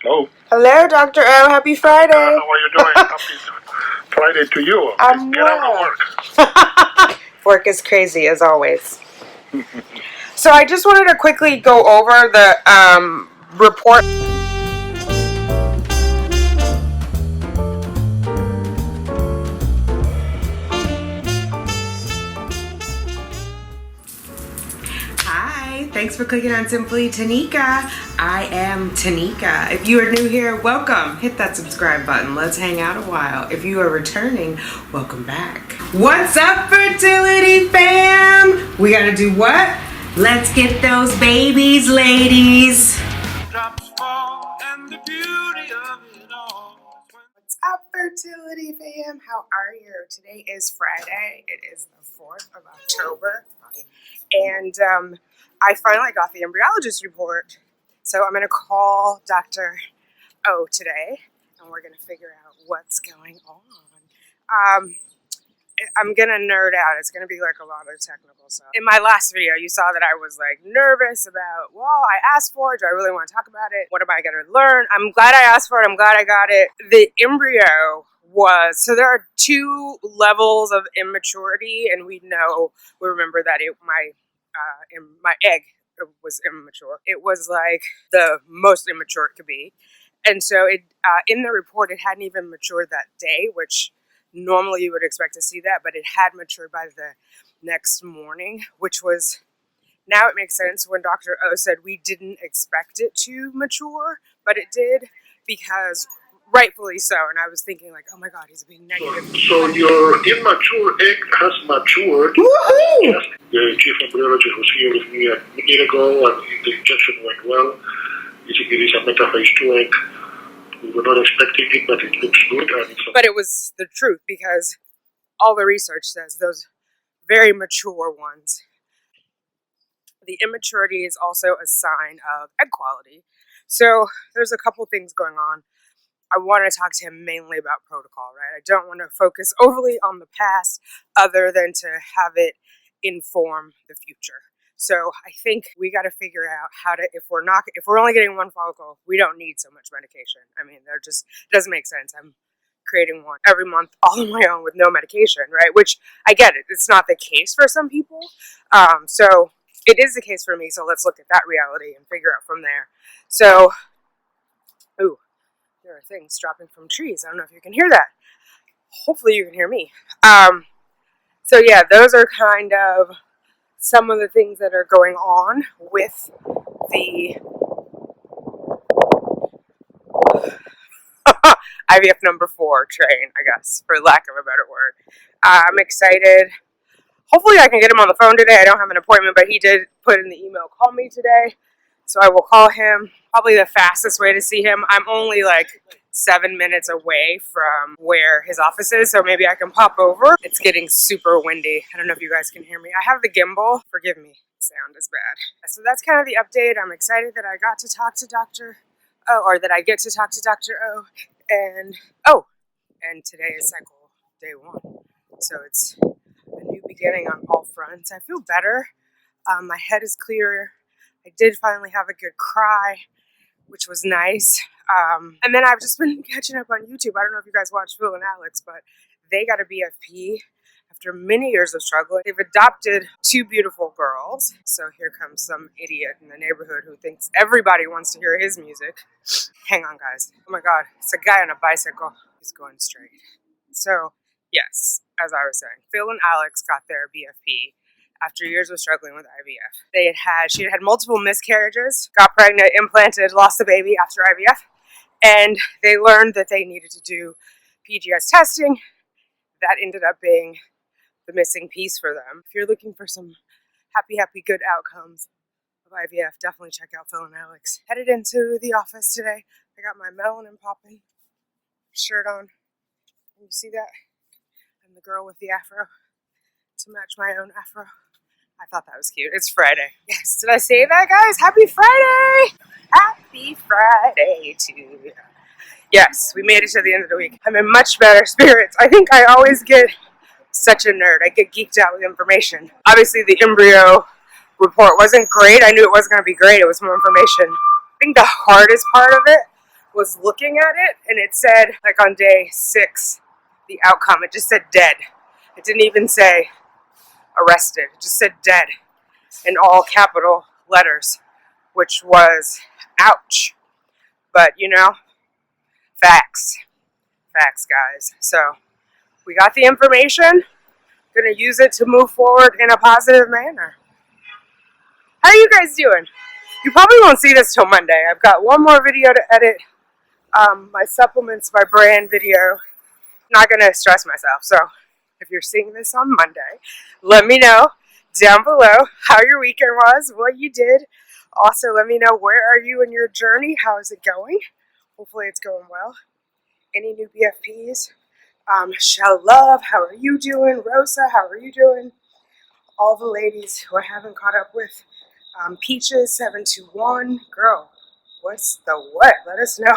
Hello. Hello, Dr. O. Happy Friday. How are you doing? Happy Friday to you. I'm Get out of work. Work is crazy, as always. So I just wanted to quickly go over the report. Hi, thanks for clicking on Simply Tanika. I am Tanika. If you are new here, welcome. Hit that subscribe button. Let's hang out a while. If you are returning, welcome back. What's up, fertility fam? We gotta do what? Let's get those babies, ladies. Drops fall and the beauty of it all. What's up, fertility fam? How are you? Today is Friday. It is the 4th of October. And I finally got the embryologist report. So I'm going to call Dr. O today, and we're going to figure out what's going on. I'm going to nerd out. It's going to be like a lot of technical stuff. In my last video, you saw that I was like nervous about, well, I asked for it. Do I really want to talk about it? What am I going to learn? I'm glad I asked for it. I'm glad I got it. The embryo was, so there are 2 levels of immaturity, and we remember that my egg was immature. It was like the most immature it could be. And so it in the report, it hadn't even matured that day, which normally you would expect to see that, but it had matured by the next morning, which was, now it makes sense when Dr. O said we didn't expect it to mature, but it did, because rightfully so. And I was thinking like, oh my God, he's being negative. So your immature egg has matured. Woohoo! The chief embryologist was here with me a minute ago, and the injection went well. It is a metaphase 2 egg. We were not expecting it, but it looks good. But it was the truth, because all the research says those very mature ones, the immaturity is also a sign of egg quality. So there's a couple things going on. I want to talk to him mainly about protocol, right? I don't want to focus overly on the past other than to have it inform the future. So I think we got to figure out how to, if we're only getting 1 follicle, we don't need so much medication. I mean, it doesn't make sense. I'm creating one every month all on my own with no medication, right? Which I get it. It's not the case for some people. So it is the case for me. So let's look at that reality and figure out from there. So, ooh. There are things dropping from trees. I don't know if you can hear that. Hopefully you can hear me. So yeah, those are kind of some of the things that are going on with the IVF number 4 train, I guess, for lack of a better word. I'm excited. Hopefully I can get him on the phone today. I don't have an appointment, but he did put in the email, call me today. So I will call him. Probably the fastest way to see him. I'm only like 7 minutes away from where his office is, so maybe I can pop over. It's getting super windy. I don't know if you guys can hear me. I have the gimbal. Forgive me, sound is bad. So that's kind of the update. I'm excited that I got to talk to Dr. O, or that I get to talk to Dr. O. And today is cycle day 1. So it's a new beginning on all fronts. I feel better. My head is clearer. I did finally have a good cry, which was nice. And then I've just been catching up on YouTube. I don't know if you guys watch Phil and Alex, but they got a BFP after many years of struggling. They've adopted 2 beautiful girls. So here comes some idiot in the neighborhood who thinks everybody wants to hear his music. Hang on, guys. Oh my God, it's a guy on a bicycle. He's going straight. So yes, as I was saying, Phil and Alex got their BFP after years of struggling with IVF. She had multiple miscarriages, got pregnant, implanted, lost the baby after IVF, and they learned that they needed to do PGS testing. That ended up being the missing piece for them. If you're looking for some happy, good outcomes of IVF, definitely check out Phil and Alex. Headed into the office today. I got my melanin popping shirt on. Can you see that? I'm the girl with the afro to match my own afro. I thought that was cute. It's Friday. Yes, did I say that, guys? Happy Friday! Happy Friday to you. Yes, we made it to the end of the week. I'm in much better spirits. I think I always get such a nerd. I get geeked out with information. Obviously, the embryo report wasn't great. I knew it wasn't going to be great. It was more information. I think the hardest part of it was looking at it, and it said, like on day 6, the outcome, it just said dead. It didn't even say arrested. It just said dead in all capital letters, which was ouch. But, you know, facts. Facts, guys. So we got the information. Gonna use it to move forward in a positive manner. How are you guys doing? You probably won't see this till Monday. I've got one more video to edit. My supplements, my brand video. Not gonna stress myself. So if you're seeing this on Monday, let me know down below how your weekend was, what you did. Also, let me know where are you in your journey. How is it going? Hopefully it's going well. Any new BFPs? Shell Love, how are you doing? Rosa, how are you doing? All the ladies who I haven't caught up with. Peaches 721, girl, what's the what? Let us know.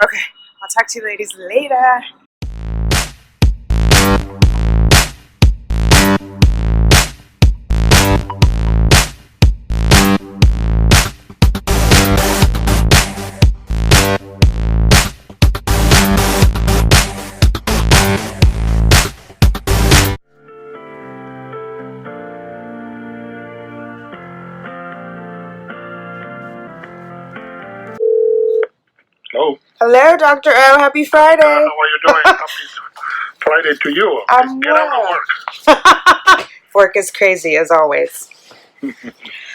Okay, I'll talk to you ladies later. Hello. Hello, Dr. O. Happy Friday. How are you doing? Happy Friday to you. I'm Get out well. of work. Work is crazy, as always.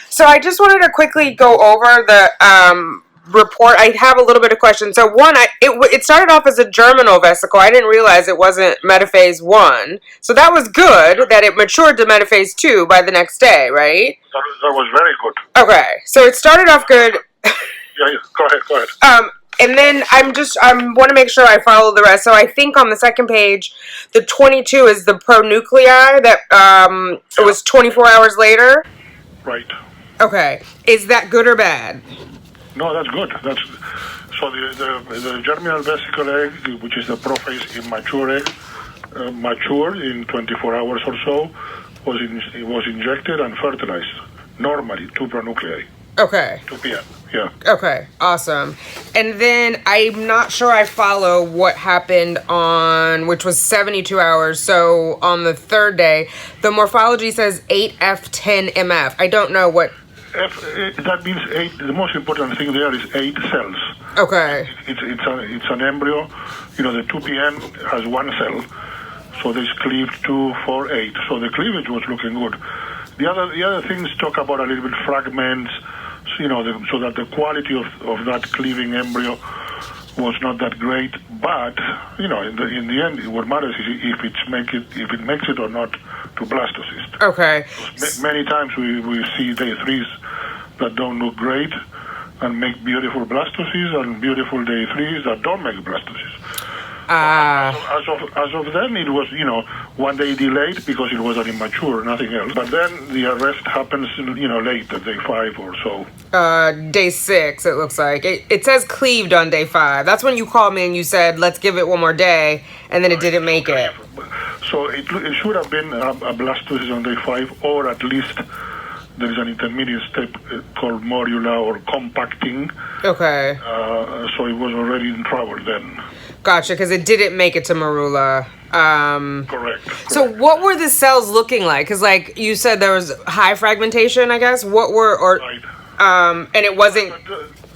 So I just wanted to quickly go over the report. I have a little bit of questions. So one, it started off as a germinal vesicle. I didn't realize it wasn't metaphase 1. So that was good that it matured to metaphase 2 by the next day, right? That was very good. Okay. So it started off good. Yeah, go ahead. And then I want to make sure I follow the rest. So I think on the second page, the 22 is the pronuclei that it was 24 hours later. Right. Okay. Is that good or bad? No, that's good. So the germinal vesicle egg, which is the prophase immature egg, matured in 24 hours or so. It was injected and fertilized normally, 2 pronuclei. Okay. 2 p.m. Yeah. Okay, awesome. And then I'm not sure I follow what happened on, which was 72 hours. So on the third day, the morphology says 8F10MF. I don't know what. That means 8. The most important thing there is 8 cells. Okay. It's an embryo. You know, the 2pm has 1 cell. So there's cleaved 2, 4, 8. So the cleavage was looking good. The other things talk about a little bit fragments. You know, so that the quality of that cleaving embryo was not that great. But you know, in the end, what matters is if it makes it or not to blastocyst. Okay. Many times we see day 3s that don't look great and make beautiful blastocysts, and beautiful day 3s that don't make blastocysts. As of then, it was, you know, 1 day delayed because it was an immature, nothing else. But then the arrest happens, you know, late, at day 5 or so. Day 6, it looks like. It says cleaved on day 5. That's when you called me and you said, let's give it one more day, and then it didn't make it. So it should have been a blastocyst on day 5, or at least there is an intermediate step called morula or compacting. Okay. So it was already in trouble then. Gotcha, because it didn't make it to morula. Correct. So what were the cells looking like? Because like you said, there was high fragmentation, I guess. What were, or right. And it wasn't.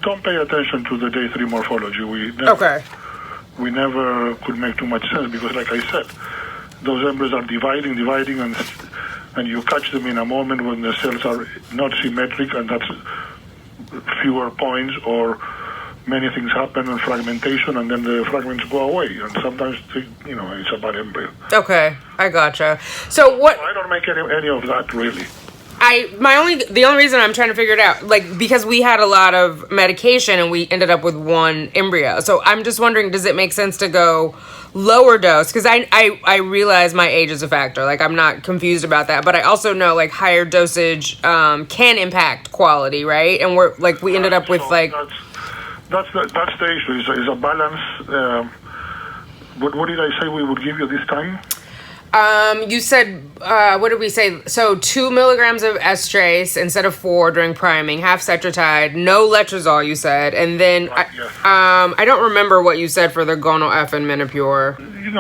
Don't pay attention to the day 3 morphology. We never could make too much sense because, like I said, those embryos are dividing, and you catch them in a moment when the cells are not symmetric, and that's fewer points, or many things happen and fragmentation, and then the fragments go away, and sometimes you know, it's a bad embryo. Okay, I gotcha. So what? I don't make any of that really. The only reason I'm trying to figure it out, like, because we had a lot of medication and we ended up with 1 embryo. So I'm just wondering, does it make sense to go lower dose? Because I realize my age is a factor. Like, I'm not confused about that. But I also know, like, higher dosage can impact quality, right? And we ended up with, like... That's the issue. Is a balance. What did I say we would give you this time? You said, what did we say? So 2 milligrams of estrace instead of 4 during priming, half Cetrotide, no letrozole, you said. And then, Right, yes. I don't remember what you said for the Gonal F and Menopur.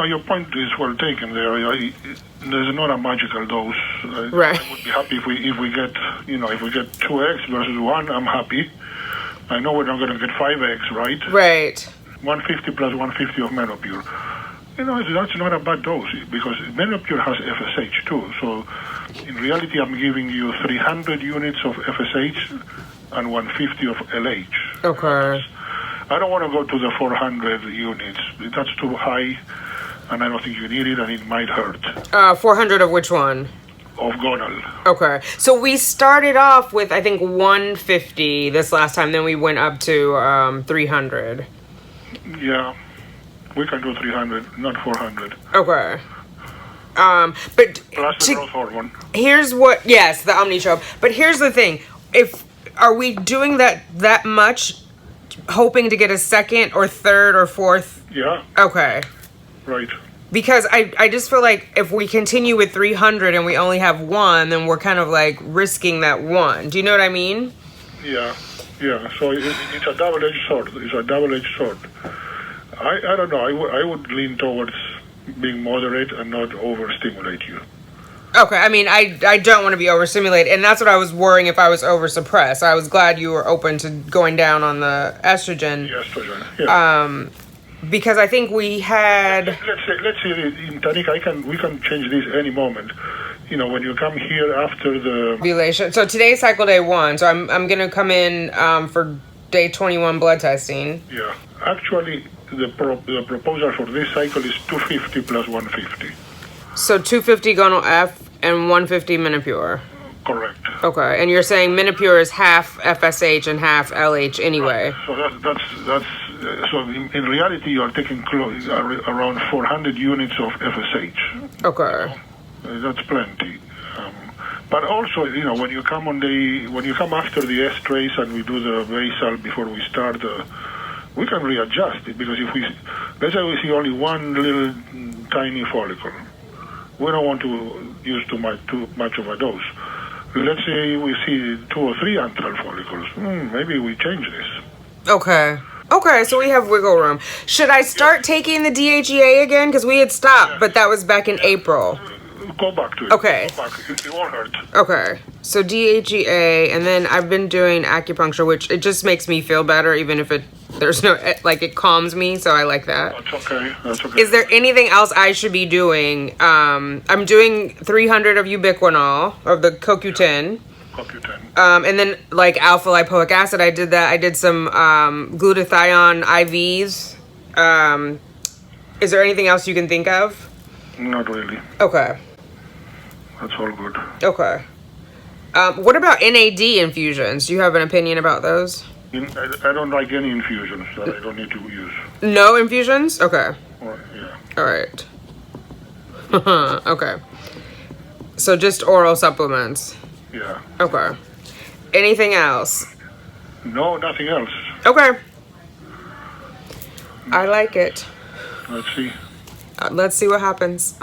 Your point is well taken there. There's not a magical dose. Right. I would be happy if we get, if we get 2 eggs versus 1, I'm happy. I know we're not going to get 5 eggs, right? Right. 150 plus 150 of Menopur. That's not a bad dose because Menopur has FSH too. So in reality, I'm giving you 300 units of FSH and 150 of LH. Okay. I don't want to go to the 400 units. That's too high, and I don't think you need it, and it might hurt. 400 of which one? Of gonal. Okay. So we started off with, I think, 150 this last time. Then we went up to 300. Yeah. We can do 300, not 400. Okay. But plus the growth hormone. Here's what, yes, the Omnitrope. But here's the thing: are we doing that much, hoping to get a second or third or fourth? Yeah. Okay. Right. Because I just feel like if we continue with 300 and we only have 1, then we're kind of like risking that 1. Do you know what I mean? Yeah. Yeah. So it's a double-edged sword. I don't know. I would lean towards being moderate and not overstimulate you. Okay, I mean, I don't want to be overstimulated, and that's what I was worrying if I was oversuppressed. I was glad you were open to going down on the estrogen. The estrogen, yeah. Because I think we had... Let's say in Tanika, we can change this any moment. When you come here after the... ovulation. So today's cycle day 1, so I'm going to come in for day 21 blood testing. Yeah. Actually, the proposal for this cycle is 250 plus 150. So 250 Gonal F and 150 Menopur. Correct. Okay, and you're saying Menopur is half FSH and half LH anyway. Right. So that's so in reality you are taking around 400 units of FSH. Okay. That's plenty. But also, when you come after the estrace and we do the basal before we start we can readjust it, because let's say we see only one little tiny follicle, we don't want to use too much of a dose. Let's say we see 2 or 3 antral follicles. Maybe we change this. Okay, so we have wiggle room. Should I start taking the DHEA again? Because we had stopped, but that was back in April. Go back to it. Okay. Go back. It won't hurt. Okay. So DHEA, and then I've been doing acupuncture, which it just makes me feel better, even if there's no, it calms me, so I like that. That's okay. Is there anything else I should be doing? I'm doing 300 of ubiquinol, of the CoQ10. And then, alpha lipoic acid, I did that. I did some glutathione IVs. Is there anything else you can think of? Not really. Okay. That's all good. Okay. What about NAD infusions? Do you have an opinion about those? I don't like any infusions that I don't need to use. No infusions? Okay. Yeah. All right. Okay. So just oral supplements? Yeah. Okay. Anything else? No, nothing else. Okay. I like it. Let's see. Let's see what happens.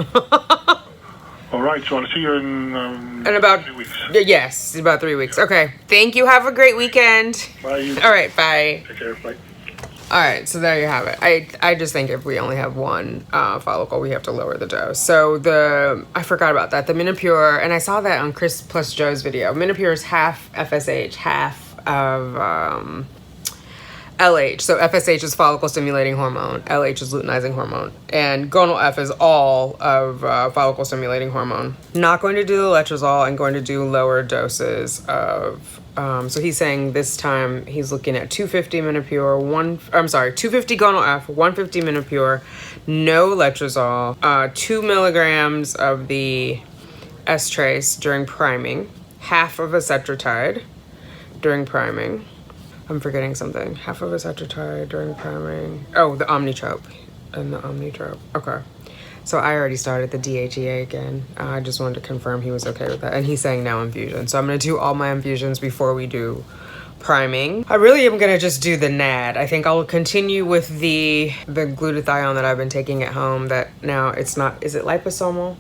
All right, so I'll see you in about 3 weeks. Yes, about 3 weeks. Okay. Thank you. Have a great weekend. Bye. All right. Bye. Take care. Bye. All right. So there you have it. I just think if we only have 1 follicle, we have to lower the dose. So I forgot about that. The Menopur, and I saw that on Chris plus Joe's video. Menopur is half FSH, half of LH. So FSH is follicle stimulating hormone. LH is luteinizing hormone. And Gonal F is all of follicle stimulating hormone. Not going to do the letrozole and going to do lower doses of... so he's saying this time he's looking at 250 Menopur, 250 Gonal F, 150 Menopur, no letrozole, 2 milligrams of the estrace during priming, half of a Cetrotide during priming. I'm forgetting something. Half of a Cetrotide during priming. Oh, the Omnitrope. And the Omnitrope. Okay. So I already started the DHEA again. I just wanted to confirm he was okay with that. And he's saying now infusion. So I'm going to do all my infusions before we do priming. I really am going to just do the NAD. I think I'll continue with the glutathione that I've been taking at home that now it's not... Is it liposomal?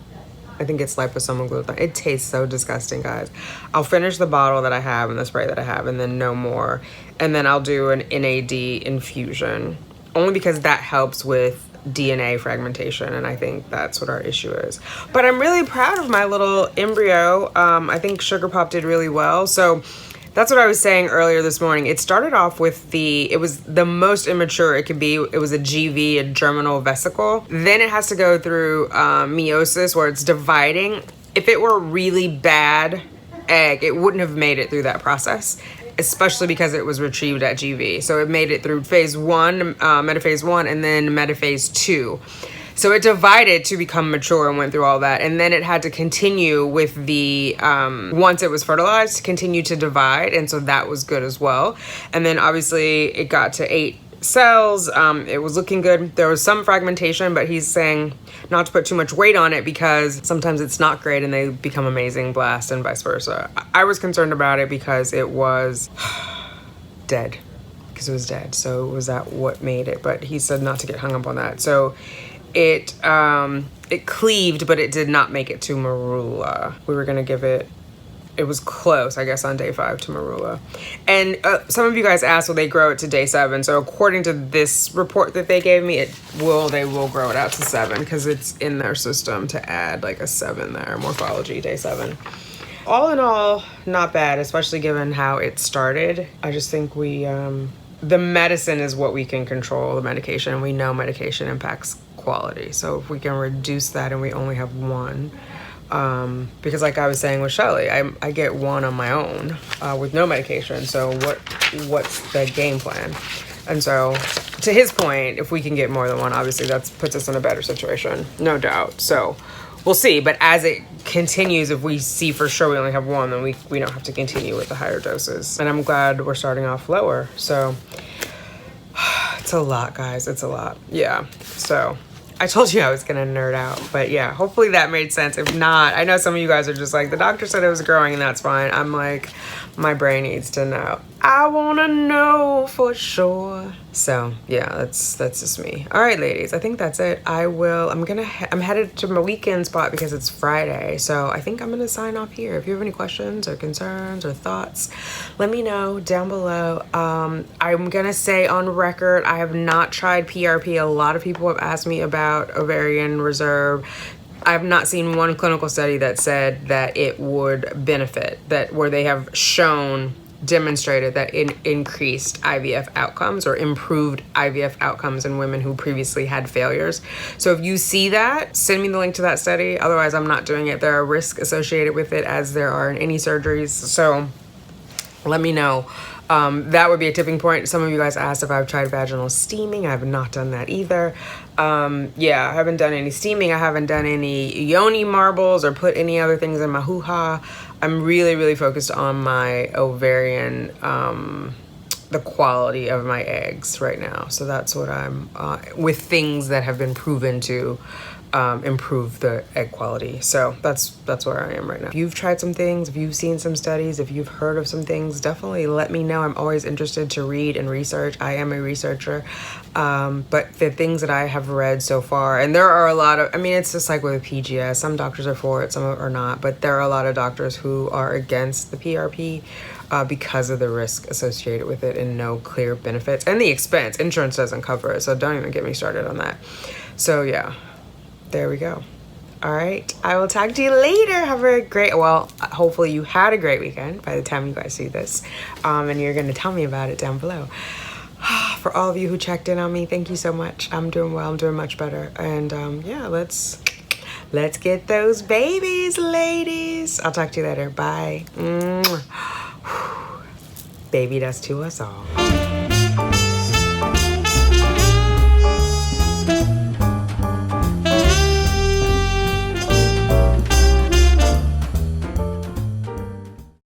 I think it's liposomal glutathione. It tastes so disgusting, guys. I'll finish the bottle that I have and the spray that I have, and then no more. And then I'll do an NAD infusion, only because that helps with DNA fragmentation, and I think that's what our issue is. But I'm really proud of my little embryo. I think Sugar Pop did really well. So that's what I was saying earlier this morning. It started off with it was the most immature it could be. It was a GV, a germinal vesicle. Then it has to go through meiosis, where it's dividing. If it were a really bad egg, it wouldn't have made it through that process, especially because it was retrieved at GV. So it made it through phase 1, metaphase 1, and then metaphase 2. So it divided to become mature and went through all that. And then it had to continue with the, once it was fertilized, to continue to divide. And so that was good as well. And then obviously it got to 8 cells. It was looking good. There was some fragmentation, but he's saying not to put too much weight on it because sometimes it's not great and they become amazing blast and vice versa. I was concerned about it because it was dead. Because it was dead. So was that what made it? But he said not to get hung up on that. So it cleaved, but it did not make it to marula. We were gonna give it was close, I guess, on day 5 to marula. And some of you guys asked, will they grow it to day 7? So according to this report that they gave me, they will grow it out to 7 because it's in their system to add like a 7 there, morphology day 7. All in all, not bad, especially given how it started. I just think the medicine is what we can control, the medication, and we know medication impacts quality. So if we can reduce that and we only have 1, because like I was saying with Shelly, I get 1 on my own with no medication. So what's the game plan? And so to his point, if we can get more than 1, obviously that puts us in a better situation, no doubt. So we'll see. But as it continues, if we see for sure we only have 1, then we don't have to continue with the higher doses. And I'm glad we're starting off lower. So it's a lot, guys. It's a lot. Yeah. So I told you I was gonna nerd out, but yeah, hopefully that made sense. If not, I know some of you guys are just like, the doctor said it was growing and that's fine. I'm like, my brain needs to know. I wanna know for sure. So yeah, that's just me. All right, ladies, I think that's it. I'm headed to my weekend spot because it's Friday. So I think I'm gonna sign off here. If you have any questions or concerns or thoughts, let me know down below. I'm gonna say on record, I have not tried PRP. A lot of people have asked me about ovarian reserve. I've not seen one clinical study that said that it would benefit, where they have demonstrated that it increased IVF outcomes or improved IVF outcomes in women who previously had failures. So if you see that, send me the link to that study. Otherwise, I'm not doing it. There are risks associated with it, as there are in any surgeries. So let me know. That would be a tipping point. Some of you guys asked if I've tried vaginal steaming. I have not done that either. Yeah, I haven't done any steaming. I haven't done any yoni marbles or put any other things in my hoo-ha. I'm really, really focused on my ovarian, the quality of my eggs right now. So that's what I'm, with things that have been proven to improve the egg quality. So that's where I am right now. If you've tried some things, if you've seen some studies, if you've heard of some things, definitely let me know. I'm always interested to read and research. I am a researcher. But the things that I have read so far, and there are a lot of, it's just like with PGS, some doctors are for it, some are not, but there are a lot of doctors who are against the PRP because of the risk associated with it and no clear benefits and the expense. Insurance doesn't cover it, so don't even get me started on that. So yeah. There we go. All right. I will talk to you later. Have a great, hopefully you had a great weekend by the time you guys see this. And you're going to tell me about it down below. For all of you who checked in on me, thank you so much. I'm doing well. I'm doing much better. And yeah, let's get those babies, ladies. I'll talk to you later. Bye. Baby dust to us all.